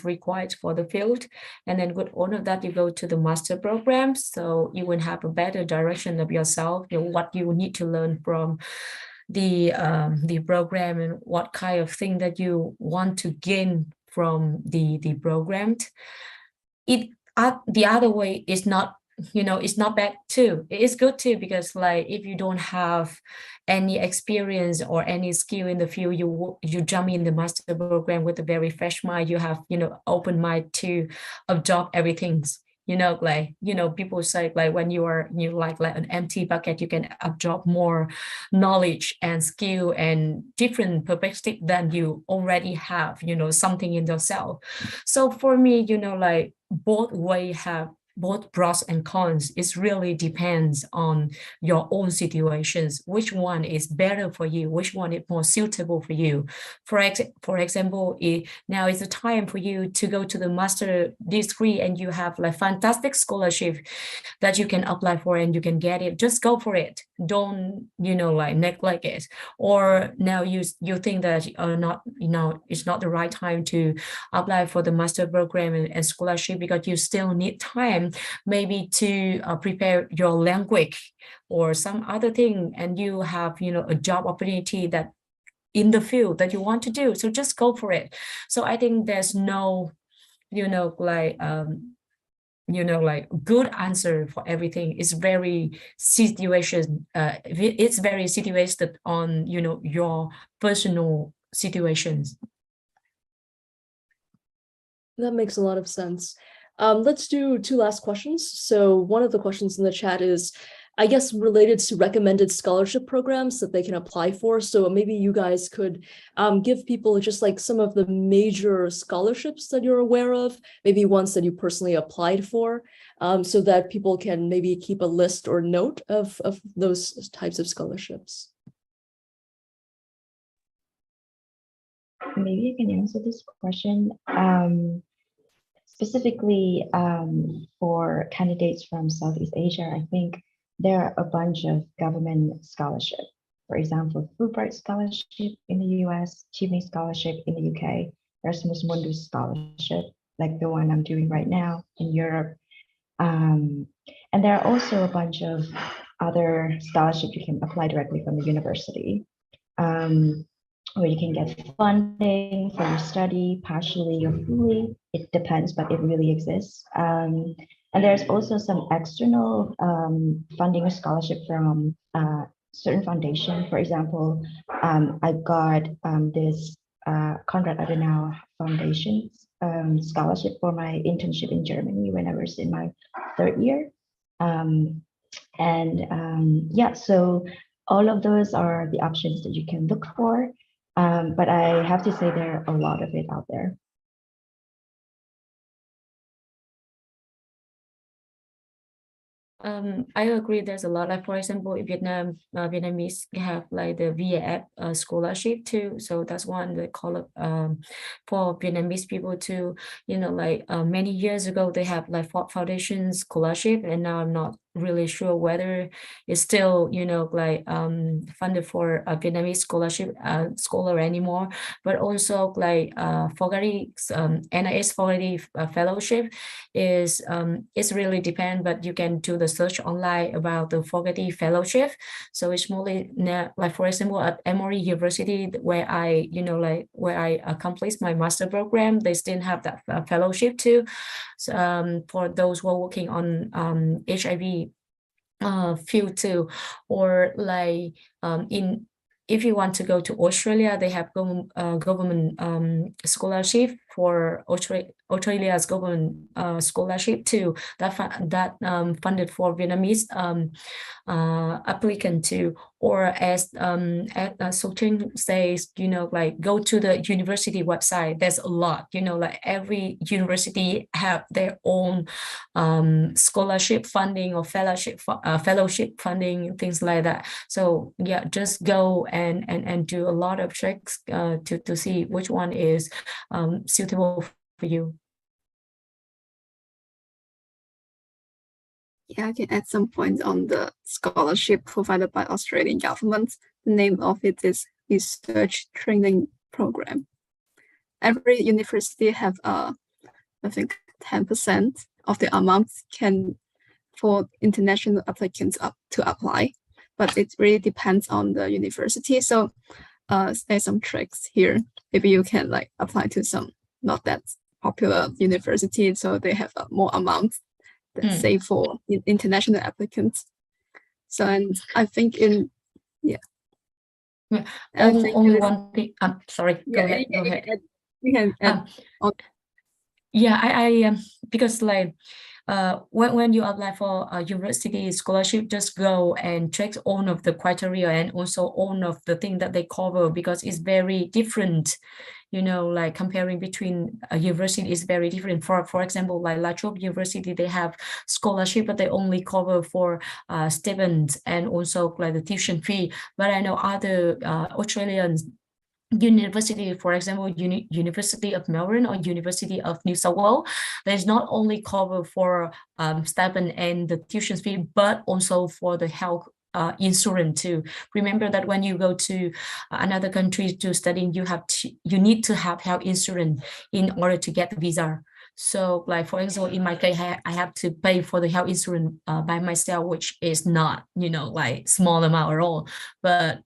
required for the field. And then with all of that, you go to the master program. So you will have a better direction of yourself, what you need to learn from the program and what kind of thing that you want to gain from the program. The other way is not, it's not bad too. It is good too, because like if you don't have any experience or any skill in the field, you jump in the master program with a very fresh mind. You have open mind to absorb everything. People say like when you like an empty bucket, you can absorb more knowledge and skill and different perspective than you already have, something in yourself. So for me, like both way have both pros and cons. It really depends on your own situations, which one is better for you, which one is more suitable for you. For example, now is the time for you to go to the master degree and you have like fantastic scholarship that you can apply for and you can get it. Just go for it. Don't like neglect it. Or now you think that not it's not the right time to apply for the master program and scholarship, because you still need time maybe to prepare your language or some other thing, and you have a job opportunity that in the field that you want to do. So just go for it. So I think there's no like good answer for everything. It's very situation it's very situated on your personal situations. That makes a lot of sense. Let's do two last questions. So one of the questions in the chat is, I guess, related to recommended scholarship programs that they can apply for. So maybe you guys could give people just like some of the major scholarships that you're aware of, maybe ones that you personally applied for, so that people can maybe keep a list or note of those types of scholarships. Maybe I can answer this question. Specifically for candidates from Southeast Asia, I think there are a bunch of government scholarship. For example, Fulbright Scholarship in the US, Chimney Scholarship in the UK, Erasmus Mundus Scholarship, like the one I'm doing right now in Europe. And there are also a bunch of other scholarships you can apply directly from the university, where you can get funding for your study, partially or fully. It depends, but it really exists. And there's also some external funding or scholarship from certain foundation. For example, I got this Konrad Adenauer Foundation scholarship for my internship in Germany when I was in my third year. Yeah, so all of those are the options that you can look for. But I have to say there are a lot of it out there. I agree. There's a lot. Like for example, in Vietnamese have like the VAF scholarship too. So that's one they call it for Vietnamese people too. Many years ago they have like Ford Foundation scholarship, and now I'm not really sure whether it's still funded for a Vietnamese scholar anymore. But also like Fogarty NIS Fogarty fellowship is it's really depend, but you can do the search online about the Fogarty fellowship. So it's mostly like for example at Emory University where I accomplished my master program, they still have that fellowship too. So, for those who are working on HIV field too, or like if you want to go to Australia, they have government scholarship for Australia's government scholarship too, that funded for Vietnamese applicant too. Or as Soching says, like go to the university website. There's a lot, like every university have their own scholarship funding or fellowship funding, things like that. So yeah, just go and do a lot of checks to see which one is suitable for you. Yeah, I can add some points on the scholarship provided by Australian government. The name of it is Research Training Program. every university have I think 10% of the amount can for international applicants to apply, but it really depends on the university. So there's some tricks here. Maybe you can like apply to some not that popular university, so they have more amount than say for international applicants. So, and I think in only one thing. Sorry. Go ahead. Go ahead. We can add on. Yeah, I because like when you apply for a university scholarship, just go and check all of the criteria and also all of the thing that they cover, because it's very different. You know, like comparing between a university is very different. For example, like La Trobe University, they have scholarship, but they only cover for stipends and also like the tuition fee. But I know other Australian university, for example, University of Melbourne or University of New South Wales, there's not only cover for stipend and the tuition fee, but also for the health insurance too. Remember that when you go to another country to study, you need to have health insurance in order to get the visa. So like, for example, in my case, I have to pay for the health insurance by myself, which is not, you know, like small amount at all. But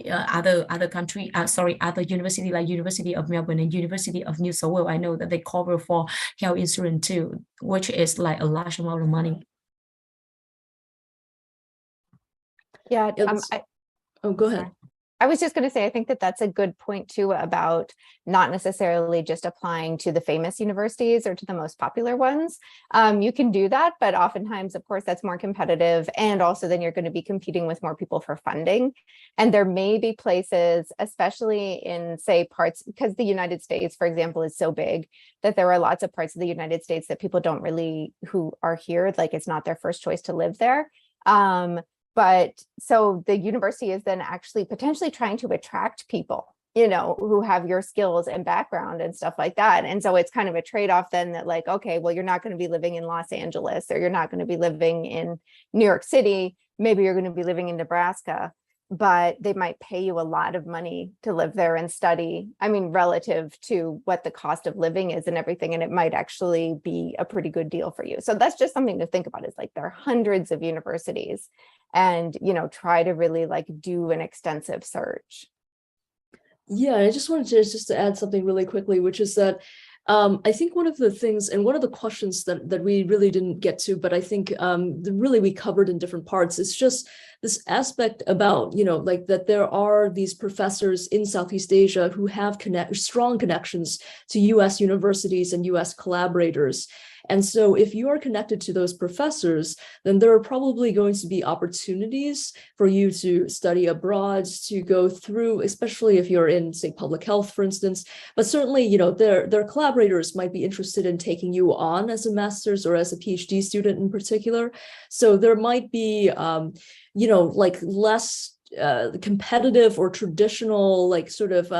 other university like University of Melbourne and University of New South Wales, I know that they cover for health insurance too, which is like a large amount of money. Yeah, go ahead. Sorry. I was just going to say, I think that that's a good point too, about not necessarily just applying to the famous universities or to the most popular ones. You can do that, but oftentimes, of course, that's more competitive. And also then you're going to be competing with more people for funding. And there may be places, especially in, say, parts, because the United States, for example, is so big that there are lots of parts of the United States that people don't really, who are here, like it's not their first choice to live there. But so the university is then actually potentially trying to attract people, you know, who have your skills and background and stuff like that. And so it's kind of a trade-off then that like, okay, well, you're not going to be living in Los Angeles, or you're not going to be living in New York City. Maybe you're going to be living in Nebraska, but they might pay you a lot of money to live there and study. I mean, relative to what the cost of living is and everything, and it might actually be a pretty good deal for you. So that's just something to think about, is like there are hundreds of universities, and, you know, try to really like do an extensive search. Yeah, I just wanted to add something really quickly, which is that I think one of the things and one of the questions that we really didn't get to, but I think really we covered in different parts, is just this aspect about, you know, like that there are these professors in Southeast Asia who have strong connections to US universities and US collaborators. And so if you are connected to those professors, then there are probably going to be opportunities for you to study abroad, to go through, especially if you're in, say, public health, for instance. But certainly, you know, their collaborators might be interested in taking you on as a master's or as a PhD student in particular. So there might be, you know, like less competitive or traditional, like sort of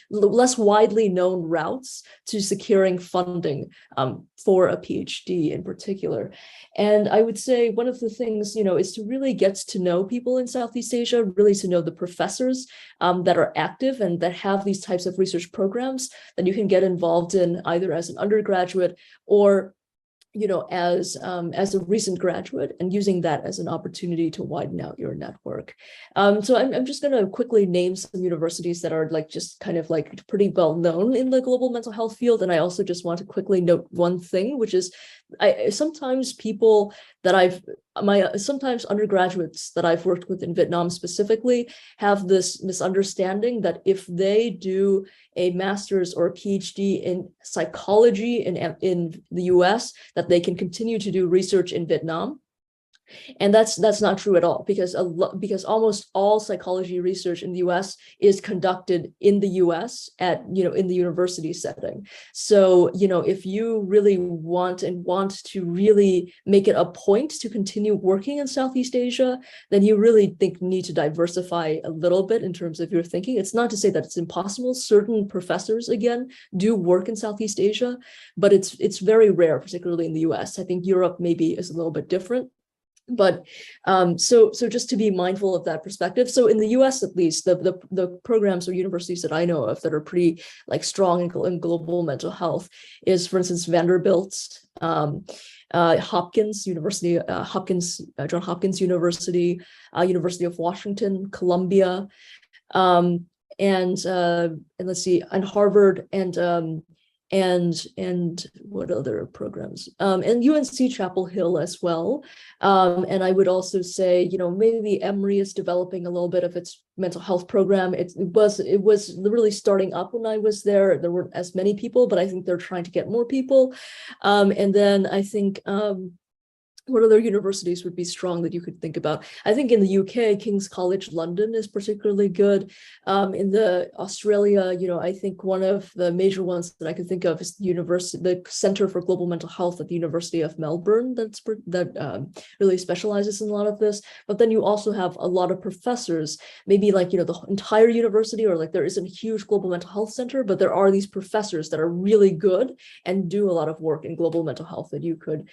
less widely known routes to securing funding for a PhD in particular. And I would say one of the things, you know, is to really get to know people in Southeast Asia, really to know the professors that are active and that have these types of research programs that you can get involved in either as an undergraduate or, you know, as a recent graduate, and using that as an opportunity to widen out your network. So I'm just going to quickly name some universities that are like just kind of like pretty well known in the global mental health field. And I also just want to quickly note one thing, which is sometimes people that sometimes undergraduates that I've worked with in Vietnam specifically have this misunderstanding that if they do a master's or a PhD in psychology in the US, that they can continue to do research in Vietnam. And that's not true at all, because almost all psychology research in the US is conducted in the US in the university setting. So, you know, if you really want to really make it a point to continue working in Southeast Asia, then you really need to diversify a little bit in terms of your thinking. It's not to say that it's impossible. Certain professors, again, do work in Southeast Asia, but it's very rare, particularly in the US. I think Europe maybe is a little bit different. But so just to be mindful of that perspective. So in the US, at least, the programs or universities that I know of that are pretty like strong in global mental health is, for instance, Vanderbilt, Hopkins University, John Hopkins University, University of Washington, Columbia, and let's see, and Harvard, and what other programs, and UNC Chapel Hill as well. And I would also say, you know, maybe Emory is developing a little bit of its mental health program. It was really starting up when I was there. There weren't as many people, but I think they're trying to get more people. And then I think what other universities would be strong that you could think about? I think in the UK, King's College London is particularly good. In the Australia, you know, I think one of the major ones that I could think of is the Center for Global Mental Health at the University of Melbourne. That really specializes in a lot of this. But then you also have a lot of professors, maybe like, you know, the entire university, or like there isn't a huge global mental health center, but there are these professors that are really good and do a lot of work in global mental health that you could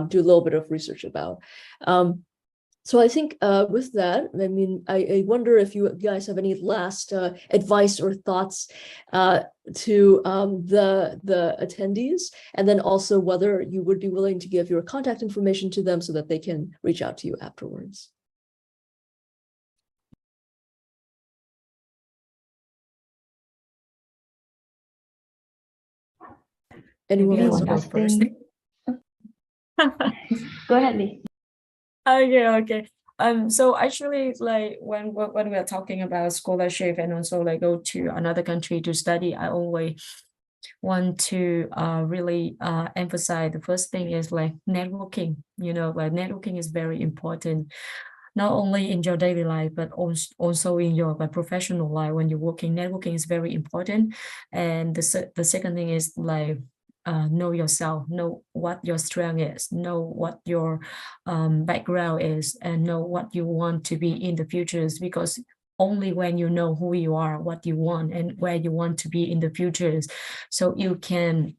do a little bit of research about. So I think with that, I mean, I wonder if you guys have any last advice or thoughts to the attendees, and then also whether you would be willing to give your contact information to them so that they can reach out to you afterwards. Anyone Maybe I wants will to go go first. Go ahead, Lee. Okay. So actually, like when we are talking about scholarship and also like go to another country to study, I always want to really emphasize the first thing is like networking. You know, like networking is very important, not only in your daily life, but also in your like, professional life. When you're working, networking is very important. And the second thing is like know yourself, know what your strength is, know what your background is, and know what you want to be in the futures, because only when you know who you are, what you want, and where you want to be in the futures, so you can,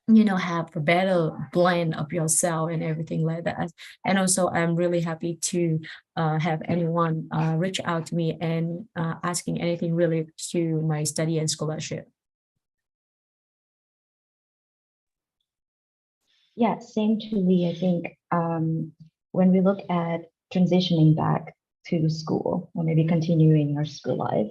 you know, have a better blend of yourself and everything like that. And also I'm really happy to have anyone reach out to me and asking anything related to my study and scholarship. Yeah, same to Lee. I think when we look at transitioning back to school or maybe continuing our school life,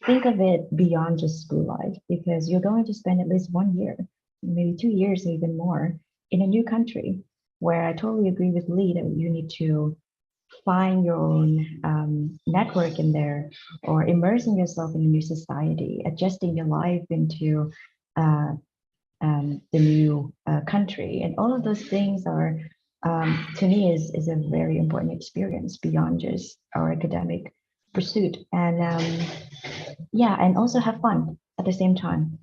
think of it beyond just school life, because you're going to spend at least 1 year, maybe 2 years, even more, in a new country, where I totally agree with Lee that you need to find your own network in there, or immersing yourself in a new society, adjusting your life into the new country. And all of those things are, to me, is a very important experience beyond just our academic pursuit. And yeah, and also have fun at the same time.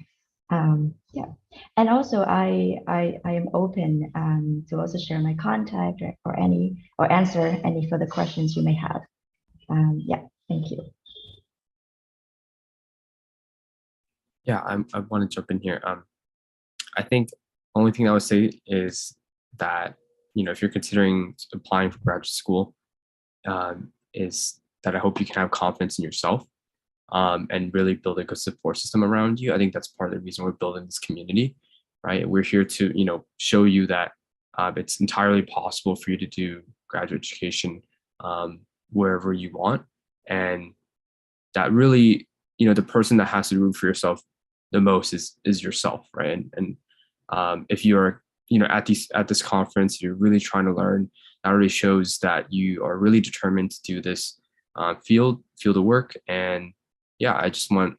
Yeah, and also I am open to also share my contact or answer any further questions you may have. Yeah, thank you. Yeah, I want to jump in here. I think only thing I would say is that, you know, if you're considering applying for graduate school, is that I hope you can have confidence in yourself and really build a good support system around you. I think that's part of the reason we're building this community, right? We're here to, you know, show you that it's entirely possible for you to do graduate education wherever you want. And that really, you know, the person that has to root for yourself the most is yourself, right? And if you're, you know, at this conference, you're really trying to learn, that really shows that you are really determined to do this field of work. And yeah, I just want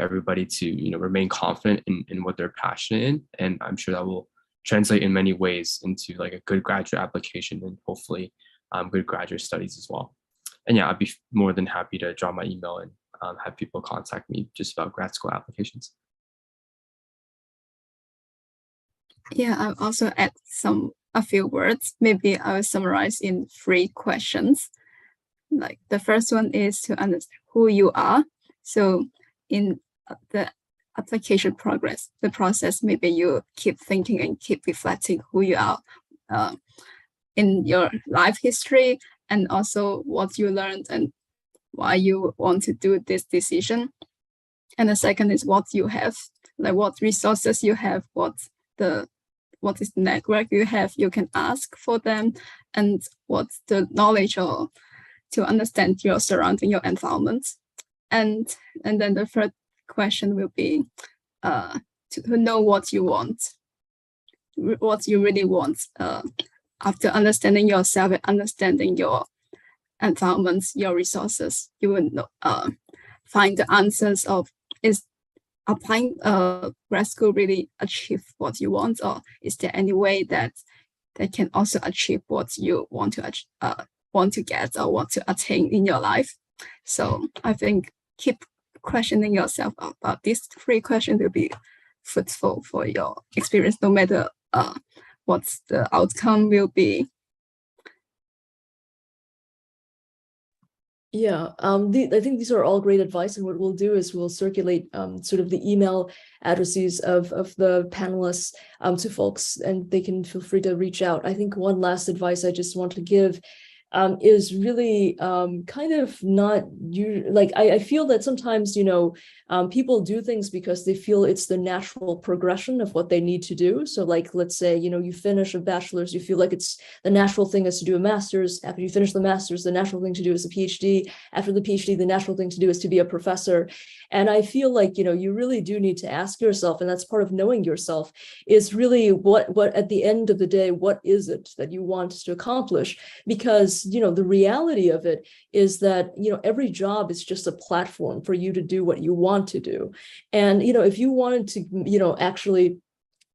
everybody to, you know, remain confident in what they're passionate in, and I'm sure that will translate in many ways into like a good graduate application and hopefully good graduate studies as well. And yeah, I'd be more than happy to drop my email and have people contact me just about grad school applications. Yeah, I'll also add a few words. Maybe I will summarize in 3 questions. Like the first one is to understand who you are. So in the application the process, maybe you keep thinking and keep reflecting who you are in your life history, and also what you learned and why you want to do this decision. And the second is what you have, like what resources you have, what is the network you have, you can ask for them, and what's the knowledge or to understand your surrounding, your environment. And then the third question will be to know what you want, what you really want. After understanding yourself and understanding your environments, your resources, you will find the answers of, is applying grad school really achieve what you want, or is there any way that they can also achieve what you want to get or want to attain in your life? So I think keep questioning yourself about these 3 questions will be fruitful for your experience, no matter what the outcome will be. Yeah, I think these are all great advice, and what we'll do is we'll circulate sort of the email addresses of the panelists to folks, and they can feel free to reach out. I think one last advice I just want to give is really kind of not you like I feel that sometimes, you know, people do things because they feel it's the natural progression of what they need to do. So like, let's say, you know, you finish a bachelor's, you feel like it's the natural thing is to do a master's. After you finish the master's, the natural thing to do is a PhD. After the PhD, the natural thing to do is to be a professor. And I feel like, you know, you really do need to ask yourself, and that's part of knowing yourself, is really what at the end of the day, what is it that you want to accomplish? Because, you know, the reality of it is that, you know, every job is just a platform for you to do what you want to do. And, you know, if you wanted to, you know, actually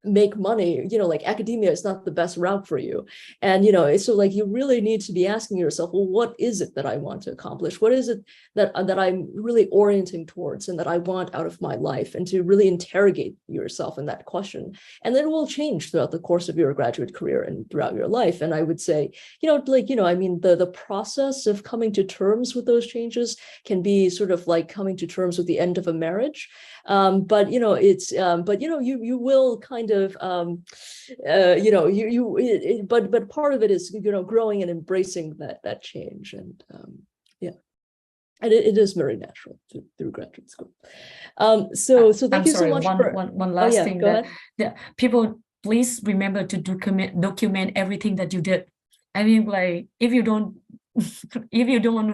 make money, you know, like academia is not the best route for you. And, you know, so like you really need to be asking yourself, well, what is it that I want to accomplish? What is it that I'm really orienting towards and that I want out of my life? And to really interrogate yourself in that question. And then it will change throughout the course of your graduate career and throughout your life. And I would say, you know, like, you know, I mean, the process of coming to terms with those changes can be sort of like coming to terms with the end of a marriage. But, you know, it's, but, you know, you will kind of, you know, but part of it is, you know, growing and embracing that change. And yeah, and it is very natural through graduate school. So thank you so much for one last thing go that ahead. people, please remember to document everything that you did. I mean, like, if you don't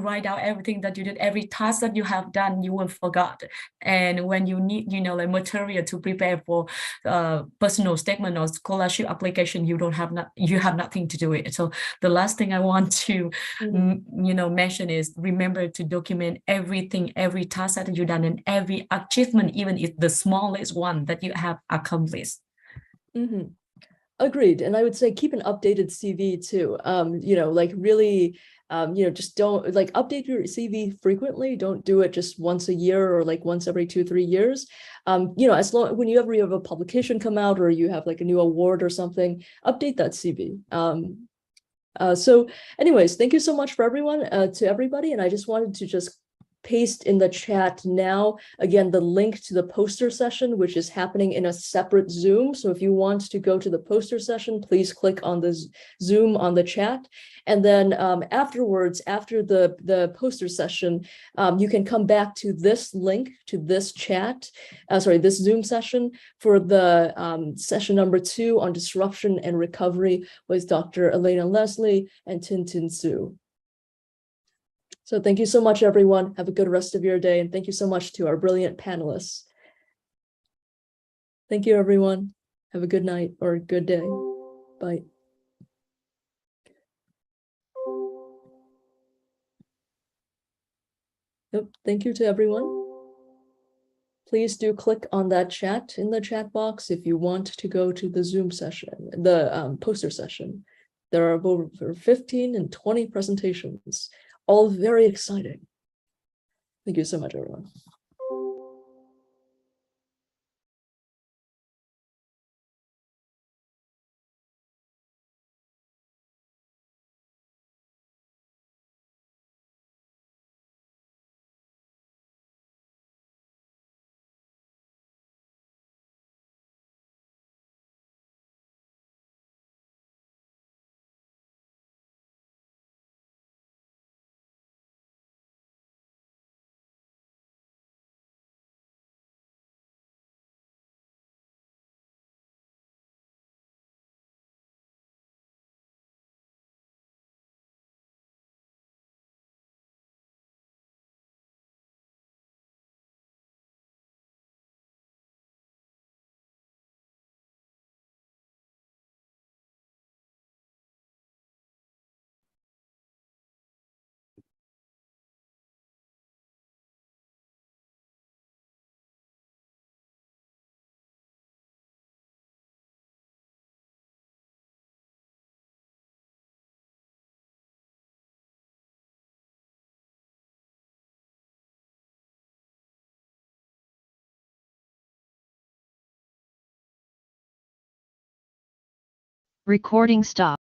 write out everything that you did, every task that you have done, you will forget. And when you need, you know, like material to prepare for personal statement or scholarship application, you have nothing to do it. So the last thing I want to you know, mention is remember to document everything, every task that you've done, and every achievement, even if the smallest one that you have accomplished. Agreed. And I would say keep an updated CV too. You know, like really, you know, just don't like update your CV frequently. Don't do it just once a year or like once every 2-3 years. You know, as long when you have a publication come out or you have like a new award or something, update that CV. So anyways, thank you so much for to everybody. And I just wanted to just paste in the chat now, again, the link to the poster session, which is happening in a separate Zoom. So if you want to go to the poster session, please click on the Zoom on the chat. And then afterwards, after the poster session, you can come back to this link, to this chat, this Zoom session for the session number 2 on disruption and recovery with Dr. Elena Leslie and Tintin Su. So thank you so much, everyone. Have a good rest of your day. And thank you so much to our brilliant panelists. Thank you, everyone. Have a good night or a good day. Bye. Yep. Thank you to everyone. Please do click on that chat in the chat box if you want to go to the Zoom session, the poster session. There are over 15 and 20 presentations, all very exciting. Thank you so much, everyone. Recording stop.